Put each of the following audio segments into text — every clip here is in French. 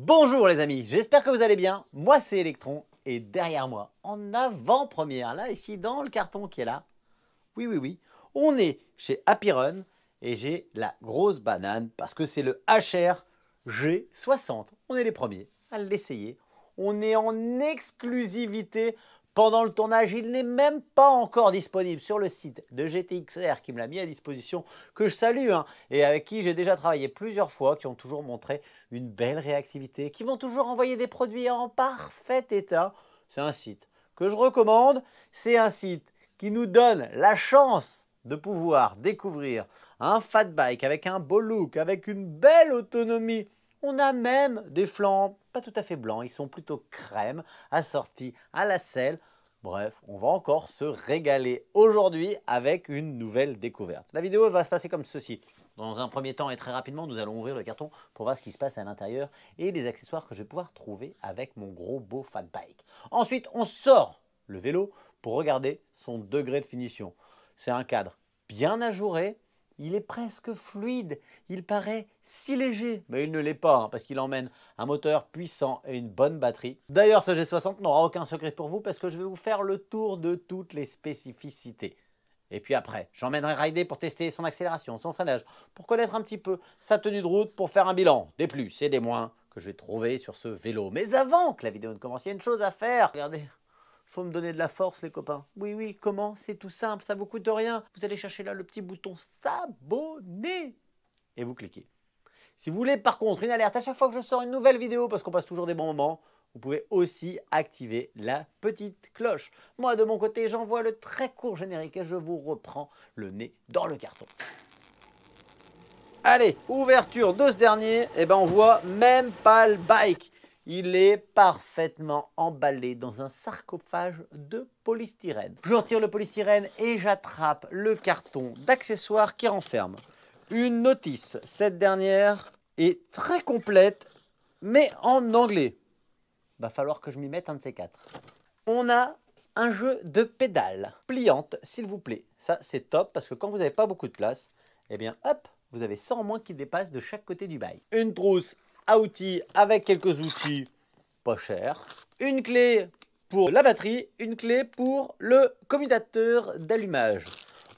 Bonjour les amis, j'espère que vous allez bien. Moi c'est Electron et derrière moi, en avant-première, là ici dans le carton qui est là, oui, on est chez Happy Run et j'ai la grosse banane parce que c'est le HR G60. On est les premiers à l'essayer. On est en exclusivité pendant le tournage. Il n'est même pas encore disponible sur le site de GTXR qui me l'a mis à disposition, que je salue et avec qui j'ai déjà travaillé plusieurs fois, qui ont toujours montré une belle réactivité, qui vont toujours envoyer des produits en parfait état. C'est un site que je recommande. C'est un site qui nous donne la chance de pouvoir découvrir un fat bike avec un beau look, avec une belle autonomie. On a même des flancs pas tout à fait blancs, ils sont plutôt crème, assortis à la selle. Bref, on va encore se régaler aujourd'hui avec une nouvelle découverte. La vidéo va se passer comme ceci. Dans un premier temps et très rapidement, nous allons ouvrir le carton pour voir ce qui se passe à l'intérieur et les accessoires que je vais pouvoir trouver avec mon gros beau fat bike. Ensuite, on sort le vélo pour regarder son degré de finition. C'est un cadre bien ajouré. Il est presque fluide, il paraît si léger, mais il ne l'est pas parce qu'il emmène un moteur puissant et une bonne batterie. D'ailleurs, ce G60 n'aura aucun secret pour vous parce que je vais vous faire le tour de toutes les spécificités. Et puis après, j'emmènerai rider pour tester son accélération, son freinage, pour connaître un petit peu sa tenue de route, pour faire un bilan des plus et des moins que je vais trouver sur ce vélo. Mais avant que la vidéo ne commence, il y a une chose à faire. Regardez. Faut me donner de la force les copains. Oui, comment? C'est tout simple, ça vous coûte rien. Vous allez chercher là le petit bouton s'abonner et vous cliquez. Si vous voulez par contre une alerte à chaque fois que je sors une nouvelle vidéo, parce qu'on passe toujours des bons moments, vous pouvez aussi activer la petite cloche. Moi de mon côté, j'envoie le très court générique et je vous reprends le nez dans le carton. Allez, ouverture de ce dernier, et on voit même pas le bike. Il est parfaitement emballé dans un sarcophage de polystyrène. Je retire le polystyrène et j'attrape le carton d'accessoires qui renferme une notice. Cette dernière est très complète, mais en anglais. Va falloir que je m'y mette un de ces quatre. On a un jeu de pédales pliantes, s'il vous plaît. Ça, c'est top parce que quand vous n'avez pas beaucoup de place, hop, vous avez 100 en moins qui dépassent de chaque côté du bike. Une trousse à outils avec quelques outils pas chers. Une clé pour la batterie, une clé pour le commutateur d'allumage.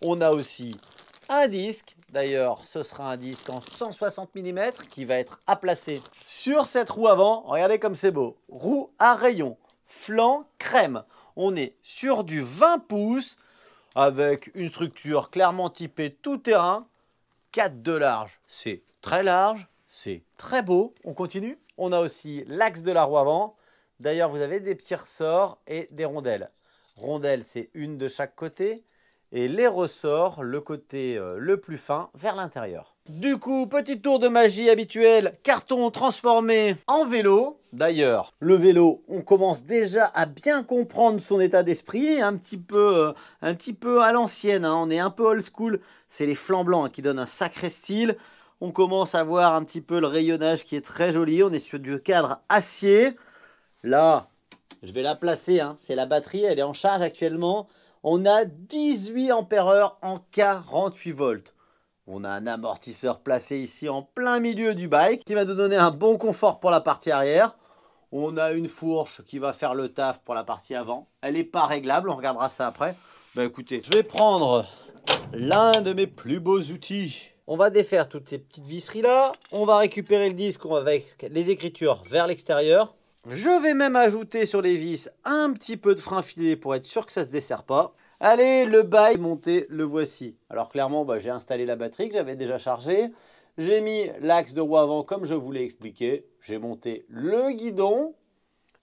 On a aussi un disque. D'ailleurs, ce sera un disque en 160 mm qui va être à placer sur cette roue avant. Regardez comme c'est beau. Roue à rayon, flanc crème. On est sur du 20 pouces avec une structure clairement typée tout terrain. 4 de large, c'est très large, c'est très beau. On continue. On a aussi l'axe de la roue avant. D'ailleurs, vous avez des petits ressorts et des rondelles. Rondelles, c'est une de chaque côté. Et les ressorts, le côté le plus fin vers l'intérieur. Du coup, petit tour de magie habituel, carton transformé en vélo. D'ailleurs, le vélo, on commence déjà à bien comprendre son état d'esprit, un petit peu à l'ancienne, on est un peu old school. C'est les flancs blancs qui donnent un sacré style. On commence à voir un petit peu le rayonnage qui est très joli. On est sur du cadre acier. Là, je vais la placer, c'est la batterie, elle est en charge actuellement. On a 18 ampères-heure en 48 volts. On a un amortisseur placé ici en plein milieu du bike qui va nous donner un bon confort pour la partie arrière. On a une fourche qui va faire le taf pour la partie avant. Elle n'est pas réglable, on regardera ça après. Écoutez, je vais prendre l'un de mes plus beaux outils. On va défaire toutes ces petites visseries là. On va récupérer le disque avec les écritures vers l'extérieur. Je vais même ajouter sur les vis un petit peu de frein filé pour être sûr que ça ne se dessert pas. Allez, le bike monté, le voici. Alors clairement, j'ai installé la batterie que j'avais déjà chargée. J'ai mis l'axe de roue avant comme je vous l'ai expliqué. J'ai monté le guidon.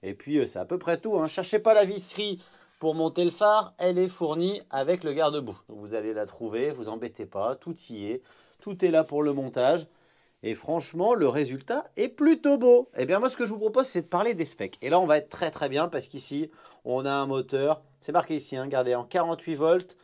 Et puis c'est à peu près tout. Cherchez pas la visserie pour monter le phare. Elle est fournie avec le garde-boue. Vous allez la trouver, vous embêtez pas. Tout y est. Tout est là pour le montage. Et franchement, le résultat est plutôt beau. Moi, ce que je vous propose, c'est de parler des specs. Et là, on va être très bien parce qu'ici, on a un moteur. C'est marqué ici, regardez, en 48 volts.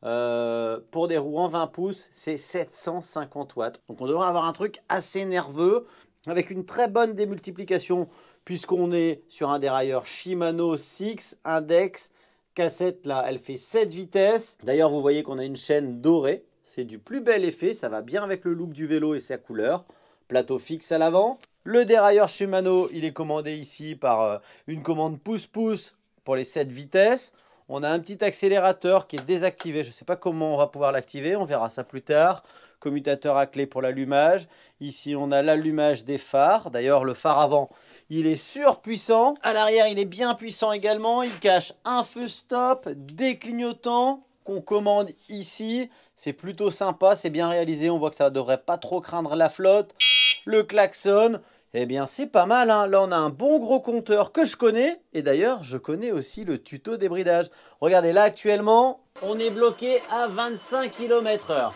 Pour des roues en 20 pouces, c'est 750 watts. Donc, on devrait avoir un truc assez nerveux avec une très bonne démultiplication puisqu'on est sur un dérailleur Shimano 6 Index. Cassette, là, elle fait 7 vitesses. D'ailleurs, vous voyez qu'on a une chaîne dorée. C'est du plus bel effet, ça va bien avec le look du vélo et sa couleur. Plateau fixe à l'avant. Le dérailleur Shimano, il est commandé ici par une commande pouce-pouce pour les 7 vitesses. On a un petit accélérateur qui est désactivé. Je ne sais pas comment on va pouvoir l'activer. On verra ça plus tard. Commutateur à clé pour l'allumage. Ici, on a l'allumage des phares. D'ailleurs, le phare avant, il est surpuissant. À l'arrière, il est bien puissant également. Il cache un feu stop, des clignotants qu'on commande ici. C'est plutôt sympa, c'est bien réalisé. On voit que ça ne devrait pas trop craindre la flotte. Le klaxon. Eh bien, c'est pas mal, hein. Là, on a un bon gros compteur que je connais. Et d'ailleurs, je connais aussi le tuto débridage. Regardez, là, actuellement, on est bloqué à 25 km/h.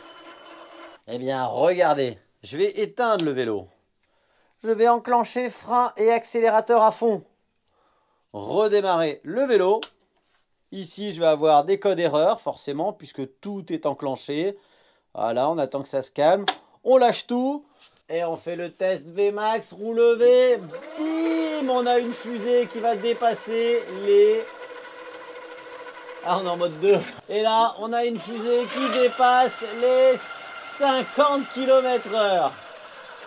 Eh bien, regardez, je vais éteindre le vélo. Je vais enclencher frein et accélérateur à fond. Redémarrer le vélo. Ici, je vais avoir des codes erreurs, forcément, puisque tout est enclenché. Voilà, on attend que ça se calme. On lâche tout. Et on fait le test VMAX, roue levée, bim, on a une fusée qui va dépasser les... Ah, on est en mode 2. Et là, on a une fusée qui dépasse les 50 km/h.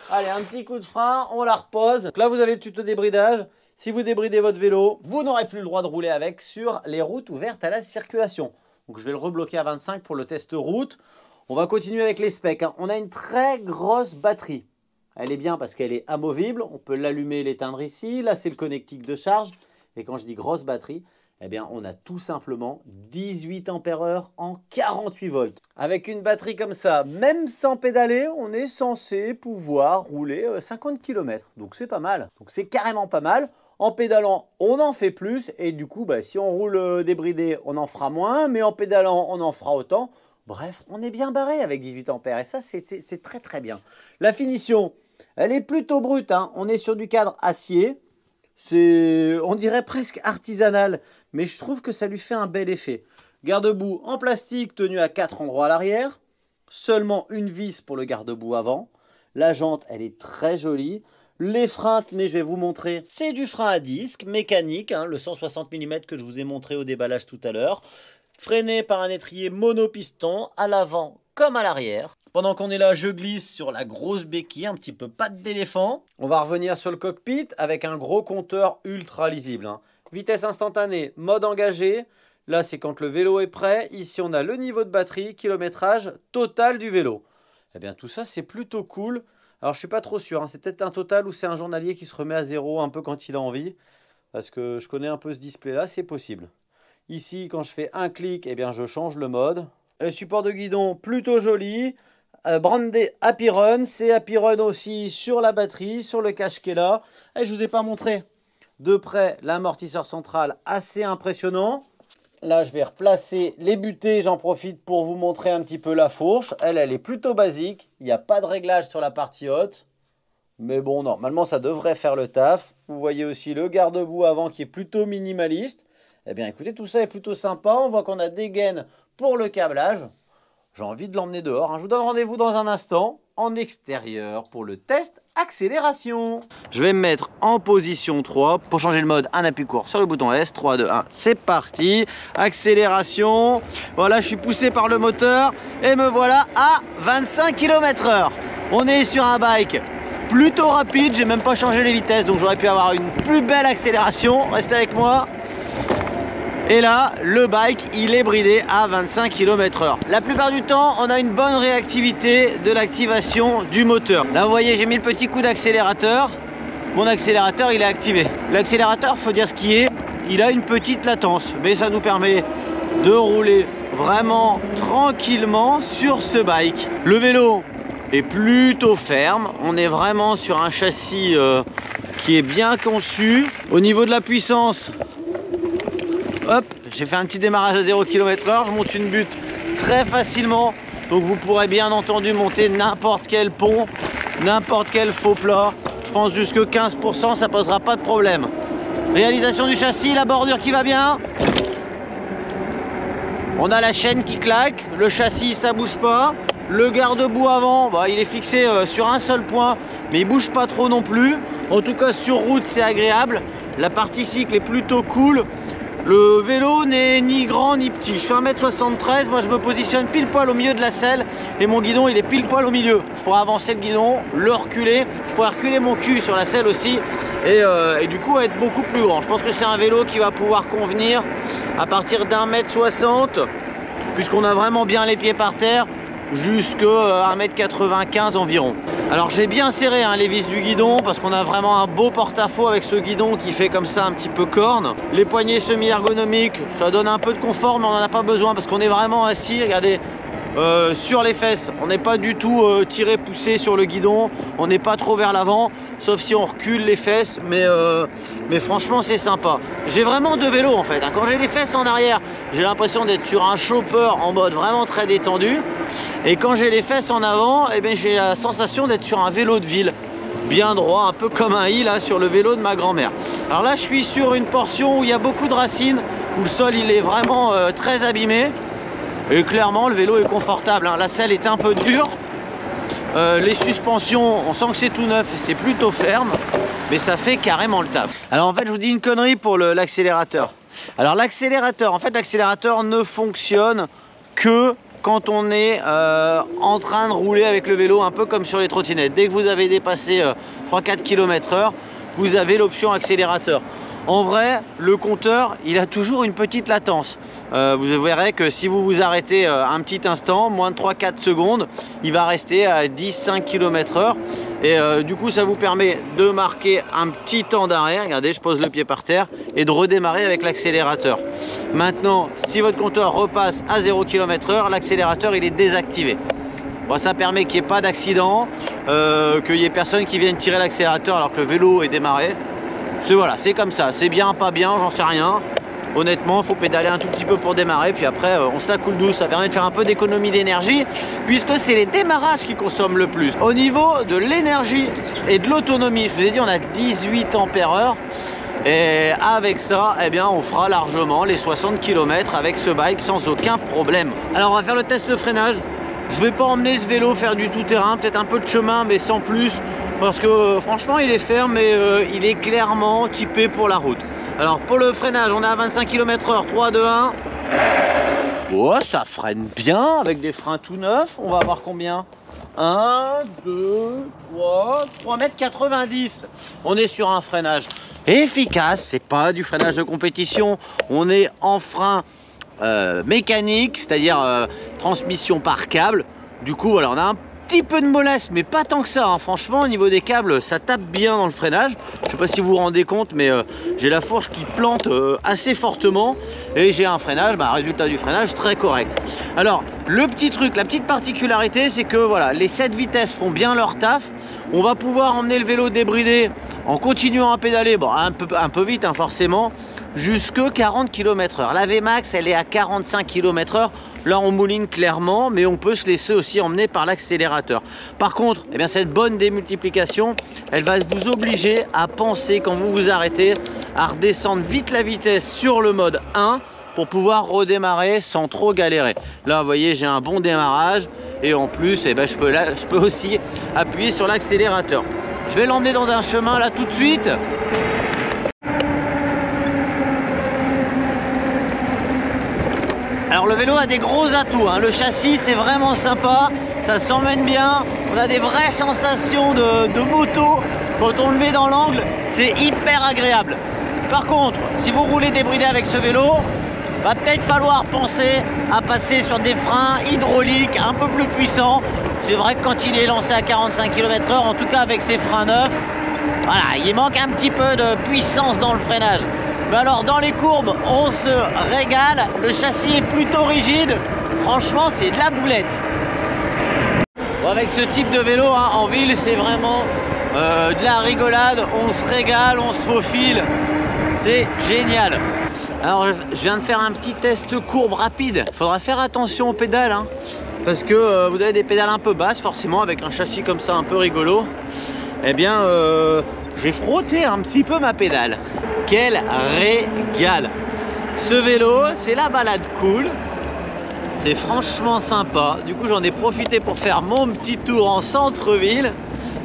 Allez, un petit coup de frein, on la repose. Donc là, vous avez le tuto débridage. Si vous débridez votre vélo, vous n'aurez plus le droit de rouler avec sur les routes ouvertes à la circulation. Donc je vais le rebloquer à 25 pour le test route. On va continuer avec les specs, hein. On a une très grosse batterie. Elle est bien parce qu'elle est amovible. On peut l'allumer et l'éteindre ici. Là, c'est le connectique de charge. Et quand je dis grosse batterie, eh bien, on a tout simplement 18 ampères-heure en 48 volts. Avec une batterie comme ça, même sans pédaler, on est censé pouvoir rouler 50 km. Donc, c'est pas mal. Donc, c'est carrément pas mal. En pédalant, on en fait plus. Et du coup, si on roule débridé, on en fera moins. Mais en pédalant, on en fera autant. Bref, on est bien barré avec 18 ampères et ça, c'est très très bien. La finition, elle est plutôt brute, hein. On est sur du cadre acier. On dirait presque artisanal, mais je trouve que ça lui fait un bel effet. Garde-boue en plastique tenu à 4 endroits à l'arrière. Seulement une vis pour le garde-boue avant. La jante, elle est très jolie. Les freins, tenez, je vais vous montrer. C'est du frein à disque mécanique, hein, le 160 mm que je vous ai montré au déballage tout à l'heure. Freiné par un étrier monopiston à l'avant comme à l'arrière. Pendant qu'on est là, je glisse sur la grosse béquille, un petit peu patte d'éléphant. On va revenir sur le cockpit avec un gros compteur ultra lisible, hein. Vitesse instantanée, mode engagé. Là, c'est quand le vélo est prêt. Ici, on a le niveau de batterie, kilométrage total du vélo. Eh bien, tout ça, c'est plutôt cool. Alors, je ne suis pas trop sûr, hein. C'est peut-être un total ou c'est un journalier qui se remet à zéro un peu quand il a envie. Parce que je connais un peu ce display-là, c'est possible. Ici, quand je fais un clic, eh bien, je change le mode. Le support de guidon, plutôt joli. Brandé Happy Run. C'est Happy Run aussi sur la batterie, sur le cache qui est là. Et je ne vous ai pas montré de près l'amortisseur central, assez impressionnant. Là, je vais replacer les butées. J'en profite pour vous montrer un petit peu la fourche. Elle est plutôt basique. Il n'y a pas de réglage sur la partie haute. Mais bon, normalement, ça devrait faire le taf. Vous voyez aussi le garde-boue avant qui est plutôt minimaliste. Eh bien, écoutez, tout ça est plutôt sympa. On voit qu'on a des gaines pour le câblage. J'ai envie de l'emmener dehors, hein. Je vous donne rendez-vous dans un instant en extérieur pour le test accélération. Je vais me mettre en position 3. Pour changer le mode, un appui court sur le bouton S. 3, 2, 1, c'est parti. Accélération. Voilà, je suis poussé par le moteur et me voilà à 25 km/h. On est sur un bike plutôt rapide. J'ai même pas changé les vitesses, donc j'aurais pu avoir une plus belle accélération. Restez avec moi. Et là, le bike, il est bridé à 25 km/h. La plupart du temps, on a une bonne réactivité de l'activation du moteur. Là, vous voyez, j'ai mis le petit coup d'accélérateur. Mon accélérateur, il est activé. L'accélérateur, faut dire ce qui est, il a une petite latence. Mais ça nous permet de rouler vraiment tranquillement sur ce bike. Le vélo est plutôt ferme. On est vraiment sur un châssis qui est bien conçu. Au niveau de la puissance... Hop, j'ai fait un petit démarrage à 0 km/h, je monte une butte très facilement. Donc vous pourrez bien entendu monter n'importe quel pont, n'importe quel faux plat. Je pense jusque 15%, ça posera pas de problème. Réalisation du châssis, la bordure qui va bien. On a la chaîne qui claque, le châssis ça bouge pas. Le garde-boue avant, il est fixé sur un seul point, mais il bouge pas trop non plus. En tout cas sur route c'est agréable. La partie cycle est plutôt cool. Le vélo n'est ni grand ni petit. Je suis 1m73, moi je me positionne pile poil au milieu de la selle et mon guidon il est pile poil au milieu. Je pourrais avancer le guidon, le reculer, je pourrais reculer mon cul sur la selle aussi et du coup être beaucoup plus grand. Je pense que c'est un vélo qui va pouvoir convenir à partir d'1m60 puisqu'on a vraiment bien les pieds par terre jusqu'à 1m95 environ. Alors j'ai bien serré les vis du guidon parce qu'on a vraiment un beau porte-à-faux avec ce guidon qui fait comme ça un petit peu corne. Les poignées semi-ergonomiques, ça donne un peu de confort mais on n'en a pas besoin parce qu'on est vraiment assis, regardez, sur les fesses. On n'est pas du tout tiré, poussé sur le guidon, on n'est pas trop vers l'avant, sauf si on recule les fesses, mais franchement c'est sympa. J'ai vraiment deux vélos en fait. Quand j'ai les fesses en arrière, j'ai l'impression d'être sur un chopper en mode vraiment très détendu. Et quand j'ai les fesses en avant, eh bien, j'ai la sensation d'être sur un vélo de ville, bien droit, un peu comme un i là sur le vélo de ma grand-mère. Alors là je suis sur une portion où il y a beaucoup de racines, où le sol il est vraiment très abîmé. Et clairement le vélo est confortable, la selle est un peu dure. Les suspensions, on sent que c'est tout neuf, c'est plutôt ferme, mais ça fait carrément le taf. Alors en fait je vous dis une connerie pour l'accélérateur. Alors l'accélérateur, en fait l'accélérateur ne fonctionne que quand on est en train de rouler avec le vélo, un peu comme sur les trottinettes. Dès que vous avez dépassé 3-4 km/h, vous avez l'option accélérateur. En vrai, le compteur, il a toujours une petite latence. Vous verrez que si vous vous arrêtez un petit instant, moins de 3-4 secondes, il va rester à 10-5 km/h. Et du coup, ça vous permet de marquer un petit temps d'arrêt. Regardez, je pose le pied par terre et de redémarrer avec l'accélérateur. Maintenant, si votre compteur repasse à 0 km/h, l'accélérateur, il est désactivé. Bon, ça permet qu'il n'y ait pas d'accident, qu'il n'y ait personne qui vienne tirer l'accélérateur alors que le vélo est démarré. Voilà, c'est comme ça, c'est bien, pas bien, j'en sais rien. Honnêtement, il faut pédaler un tout petit peu pour démarrer, puis après on se la coule douce. Ça permet de faire un peu d'économie d'énergie, puisque c'est les démarrages qui consomment le plus. Au niveau de l'énergie et de l'autonomie, je vous ai dit on a 18 ampères-heure. Et avec ça, eh bien, on fera largement les 60 km avec ce bike sans aucun problème. Alors on va faire le test de freinage. Je ne vais pas emmener ce vélo faire du tout-terrain, peut-être un peu de chemin, mais sans plus. Parce que franchement il est ferme et il est clairement typé pour la route. Alors pour le freinage on est à 25 km/h, 3, 2, 1. Oh, ça freine bien avec des freins tout neufs. On va voir combien. 1, 2, 3, 3,90 m. On est sur un freinage efficace, c'est pas du freinage de compétition. On est en frein mécanique, c'est-à-dire transmission par câble. Du coup voilà, on a un petit peu de mollesse mais pas tant que ça, franchement au niveau des câbles ça tape bien dans le freinage. Je sais pas si vous vous rendez compte mais j'ai la fourche qui plante assez fortement et j'ai un freinage, résultat du freinage très correct. Alors le petit truc, la petite particularité c'est que voilà, les 7 vitesses font bien leur taf. On va pouvoir emmener le vélo débridé en continuant à pédaler, un peu vite forcément, jusque 40 km/h. La VMAX elle est à 45 km/h. Là on mouline clairement, mais on peut se laisser aussi emmener par l'accélérateur. Par contre, eh bien, cette bonne démultiplication, elle va vous obliger à penser quand vous vous arrêtez, à redescendre vite la vitesse sur le mode 1 pour pouvoir redémarrer sans trop galérer. Là vous voyez, j'ai un bon démarrage et en plus eh ben, je peux aussi appuyer sur l'accélérateur. Je vais l'emmener dans un chemin là tout de suite. Alors le vélo a des gros atouts, le châssis c'est vraiment sympa, ça s'emmène bien, on a des vraies sensations de moto quand on le met dans l'angle, c'est hyper agréable. Par contre, si vous roulez débridé avec ce vélo, va peut-être falloir penser à passer sur des freins hydrauliques un peu plus puissants. C'est vrai que quand il est lancé à 45 km/h, en tout cas avec ses freins neufs, voilà, il manque un petit peu de puissance dans le freinage. Mais alors dans les courbes, on se régale, le châssis est plutôt rigide, franchement c'est de la boulette. Bon, avec ce type de vélo en ville, c'est vraiment de la rigolade, on se régale, on se faufile, c'est génial. Alors je viens de faire un petit test courbe rapide, il faudra faire attention aux pédales, parce que vous avez des pédales un peu basses forcément avec un châssis comme ça un peu rigolo. Eh bien j'ai frotté un petit peu ma pédale. Quel régal! Ce vélo, c'est la balade cool. C'est franchement sympa. Du coup, j'en ai profité pour faire mon petit tour en centre-ville.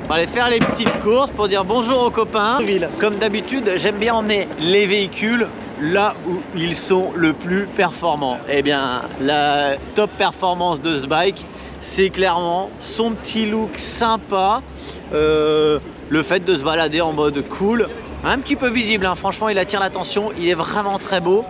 On va aller faire les petites courses pour dire bonjour aux copains. Comme d'habitude, j'aime bien emmener les véhicules là où ils sont le plus performants. Eh bien, la top performance de ce bike, c'est clairement son petit look sympa, le fait de se balader en mode cool, un petit peu visible, hein. Franchement il attire l'attention, il est vraiment très beau.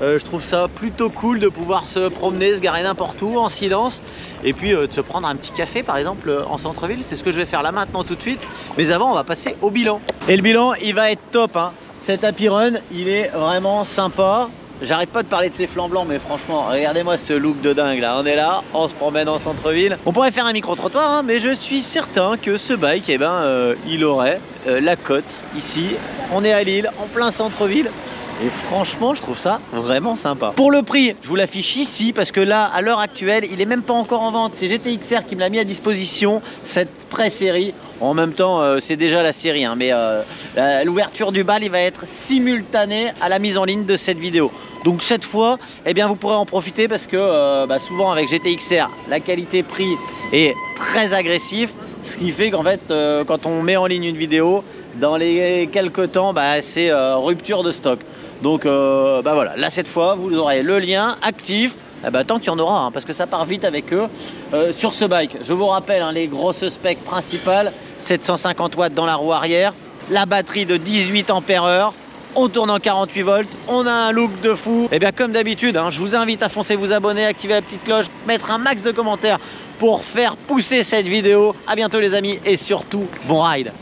Je trouve ça plutôt cool de pouvoir se promener, se garer n'importe où en silence et puis de se prendre un petit café par exemple en centre-ville. C'est ce que je vais faire là maintenant tout de suite, mais avant on va passer au bilan. Et le bilan il va être top, hein. Cet Happy Run il est vraiment sympa. J'arrête pas de parler de ces flancs blancs, mais franchement, regardez-moi ce look de dingue là. On est là, on se promène en centre-ville. On pourrait faire un micro-trottoir, hein, mais je suis certain que ce bike, eh ben, il aurait la cote ici. On est à Lille, en plein centre-ville. Et franchement, je trouve ça vraiment sympa. Pour le prix, je vous l'affiche ici parce que là, à l'heure actuelle, il est même pas encore en vente. C'est GTXR qui me l'a mis à disposition, cette pré-série. En même temps, c'est déjà la série, hein, mais l'ouverture du bal, il va être simultané à la mise en ligne de cette vidéo. Donc cette fois, eh bien, vous pourrez en profiter parce que souvent avec GTXR, la qualité-prix est très agressive. Ce qui fait qu'en fait, quand on met en ligne une vidéo, dans les quelques temps, c'est rupture de stock. Donc voilà, là cette fois, vous aurez le lien actif. Tant qu'il y en aura, hein, parce que ça part vite avec eux. Sur ce bike, je vous rappelle, hein, les grosses specs principales, 750 watts dans la roue arrière, la batterie de 18 ampères-heure, on tourne en 48 volts, on a un look de fou. Et bien comme d'habitude, hein, je vous invite à foncer vous abonner, activer la petite cloche, mettre un max de commentaires pour faire pousser cette vidéo. À bientôt les amis et surtout, bon ride.